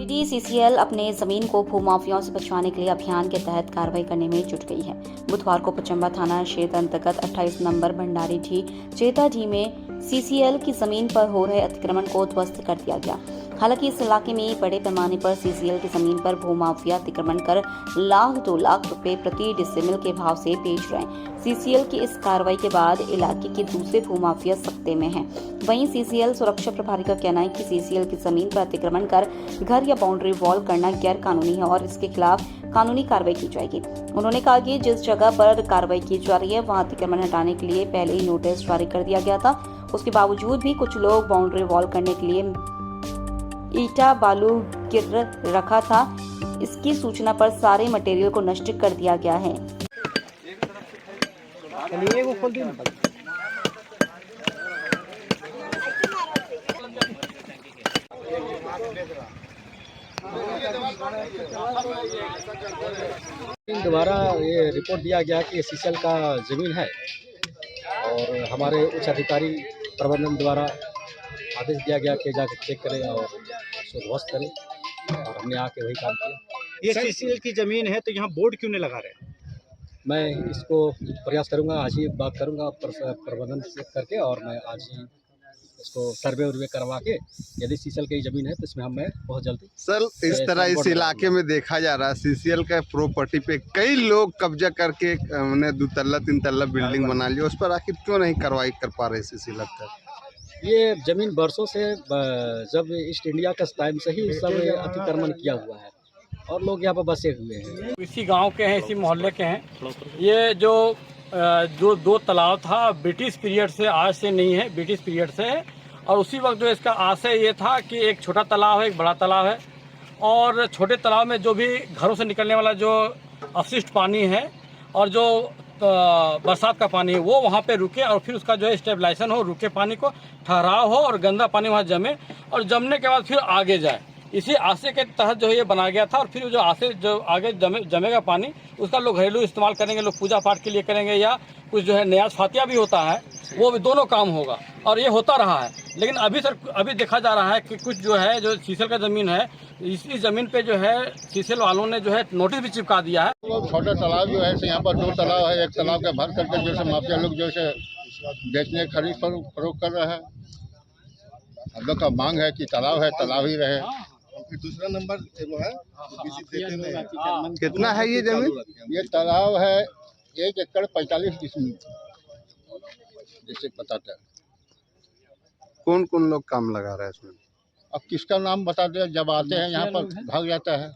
CCL अपने जमीन को भूमाफियाओं से बचवाने के लिए अभियान के तहत कार्रवाई करने में जुट गई है। बुधवार को पचम्बा थाना क्षेत्र अंतर्गत 28 नंबर भंडारी ढी चेता ढी में सीसीएल की जमीन पर हो रहे अतिक्रमण को ध्वस्त कर दिया गया। हालांकि इस इलाके में बड़े पैमाने पर सीसीएल की जमीन पर भूमाफिया अतिक्रमण कर लाख 2 लाख रुपए प्रति डिसमिल के भाव से बेच रहे हैं। सीसीएल की इस कार्रवाई के बाद इलाके के दूसरे भूमाफिया सख्ते में हैं। वहीं सीसीएल सुरक्षा प्रभारी का कहना है कि सीसीएल की जमीन पर अतिक्रमण कर घर या बाउंड्री वॉल करना गैर कानूनी है और इसके खिलाफ कानूनी कार्रवाई की जाएगी। उन्होंने कहा कि जिस जगह पर कार्रवाई की जा रही है वहां अतिक्रमण हटाने के लिए पहले ही नोटिस जारी कर दिया गया था। उसके बावजूद भी कुछ लोग बाउंड्री वॉल करने के लिए ईटा बालू गिर रखा था। इसकी सूचना पर सारे मटेरियल को नष्ट कर दिया गया है। दोबारा ये रिपोर्ट दिया गया कि सीसीएल का ज़मीन है और हमारे उच्च अधिकारी प्रबंधन द्वारा आदेश दिया गया कि जाकर चेक करें और उसको ध्वस्त करें और हमने आके वही काम किया। ये सीसीएल की ज़मीन है तो यहाँ बोर्ड क्यों नहीं लगा रहे? मैं इसको प्रयास करूंगा, आज ही बात करूंगा प्रबंधन से करके और मैं आज ही इसको सर्वे उर्वे करवा के यदि सीसीएल की ज़मीन है तो इसमें मैं बहुत जल्दी सर इस तरह इस इलाके में देखा जा रहा है सीसीएल का प्रॉपर्टी पे कई लोग कब्जा करके उन्हें 2 तल्ला 3 तल्ला बिल्डिंग बना लिया। उस पर आखिर क्यों नहीं कार्रवाई कर पा रहे सीसीएल अब तक? ये ज़मीन बरसों से जब ईस्ट इंडिया का टाइम से ही सब अतिक्रमण किया हुआ है और लोग यहाँ पर बसे हुए हैं। इसी गांव के हैं, इसी मोहल्ले के हैं। ये जो दो तालाब था ब्रिटिश पीरियड से, आज से नहीं है, ब्रिटिश पीरियड से है। और उसी वक्त जो इसका आशय ये था कि एक छोटा तालाब है, एक बड़ा तालाब है और छोटे तालाब में जो भी घरों से निकलने वाला जो अपशिष्ट पानी है और जो बरसात का पानी है वो वहाँ पे रुके और फिर उसका जो है स्टेबलाइजेशन हो, रुके पानी को ठहराव हो और गंदा पानी वहाँ जमे और जमने के बाद फिर आगे जाए। इसी आशय के तहत जो है ये बनाया गया था। और फिर जो आशय जो आगे जमेगा पानी उसका लोग घरेलू इस्तेमाल करेंगे, लोग पूजा पाठ के लिए करेंगे या कुछ जो है न्यास फातिया भी होता है, वो भी दोनों काम होगा और ये होता रहा है। लेकिन अभी देखा जा रहा है कि कुछ जो है जो सीसीएल का ज़मीन है, इसी ज़मीन पे जो है सीसीएल वालों ने जो है नोटिस भी चिपका दिया है। छोटा तालाब जो है यहाँ पर 2 तालाब है, एक तालाब के भर करके जैसे माफिया लोग जैसे बेचने खरीद फरोख्त कर रहे हैं। हम लोग का मांग है कि तालाब है, तालाब ही रहे। दूसरा नंबर वो है कितना है ये जमीन? ये तालाब है 1 एकड़ 45 डिसमिल जैसे बताते हैं। कौन कौन लोग काम लगा रहे हैं इसमें? अब किसका नाम बता दे, जब आते हैं यहाँ पर भाग जाता है।